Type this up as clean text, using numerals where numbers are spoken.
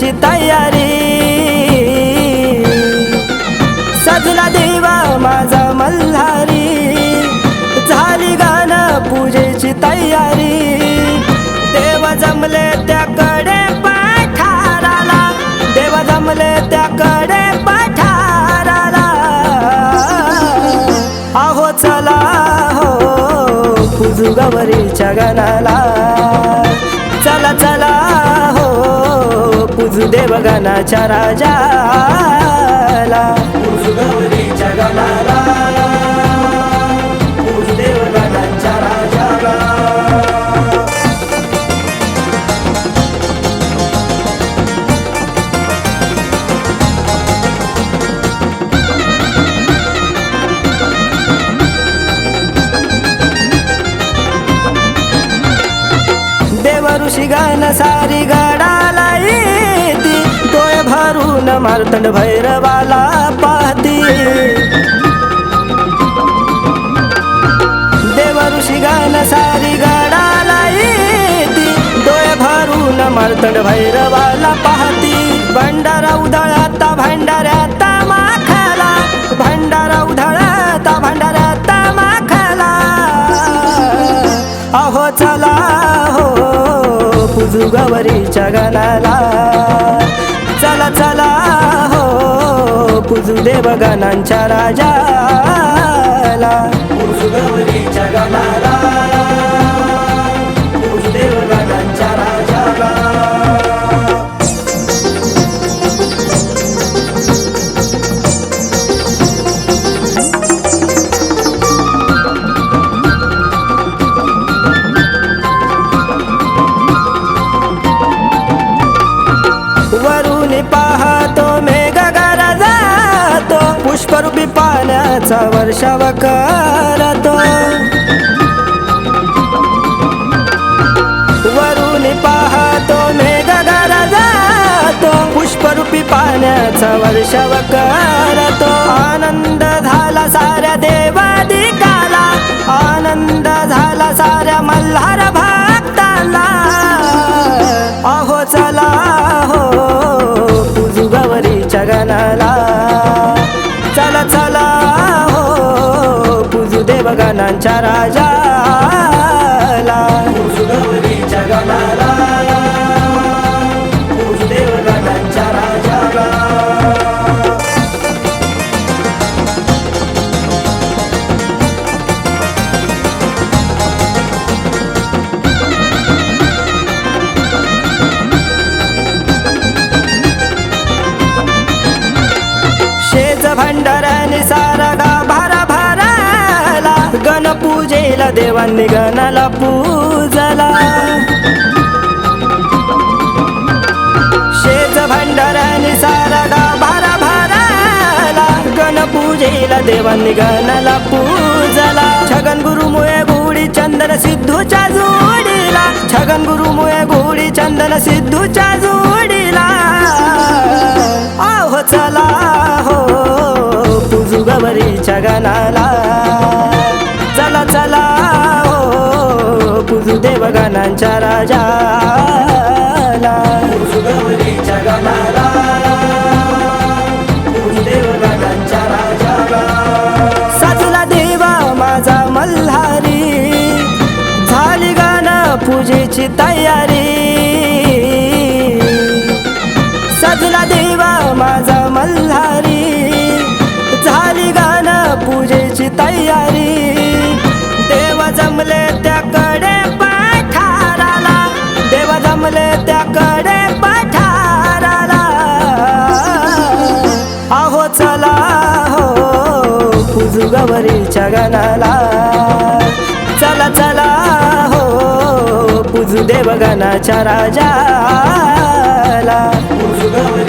पूजेची तयारी, सजला देवा माझा मल्हारी, झाली गाणं पूजेची तयारी, देव जमले त्याकडे पठाराला, देव जमले त्याकडे पठाराला, आहो चला हो पूजू गौरीच्या गणाला, चला चला हो पूजू देवगणाच्या राजाला, पूजू गौरीच्या गणाला, पूजू देवगणाच्या राजाला. देव ऋषी गाण सारी गडाला येती, डोळे भरून मार्तंड भैरवाला पाहती, देव ऋषी गाण सारी गडाला येती, डोळे भरून मार्तंड भैरवाला पाहती, भंडारा उधळता भंडाऱ्यात माखला, भंडारा उधळता भंडाऱ्यात माखला, अहो चला हो पूजू गौरीच्या गणाला, चला चला हो पूजू देवगणांच्या राजाला, पूजू गौरीच्या गणाला, पूजू देवगणांच्या राजाला. वरून पाहतो मेघ गरजतो, पुष्परूपी पाण्याचा वर्षाव करतो, वरून पाहतो मेघ गरजतो, पुष्परूपी पाण्याचा वर्षाव करतो, आनंद झाला साऱ्या देवादिकाला, आनंद झाला साऱ्या मल्हार भक्ताला, अहो चला हो पूजू गौरीच्या गणाला, चला चला हो पूजू देवगणांच्या राजाला, पूजू गौरीच्या गणाला, पूजू देवगणांच्या राजाला. शेज भंडाऱ्याने सारा गाभारा भराला, गण पूजेला देवांनी गणाला पूजला, शेज भंडाऱ्याने सारा गाभारा भराला, गण पूजेला देवांनी गणाला पूजला, छगन गुरुमुळे गोडी चंदन सिद्धूच्या जोडीला, छगन गुरुमुळे गोडी चंदन सिद्धूच्या जोडीला, आहो चला हो पूजू गौरीच्या गणाला, चला चला हो पूजू देवगणांच्या राजाला, पूजू गौरीच्या गणाला, पूजू देवगणांच्या राजाला. सजला देवा माझा मल्हारी, झाली गाणं पूजेची तयारी, सजला देवा माझा मल्हारी, झाली गाणं पूजेची तयारी, देव जमले त्याकडे पठाराला, देव जमले त्याकडे पठाराला, आहो चला हो पूजू गौरीच्या गणाला, चला चला हो पूजू देवगणाच्या राजाला, पूजू गौरी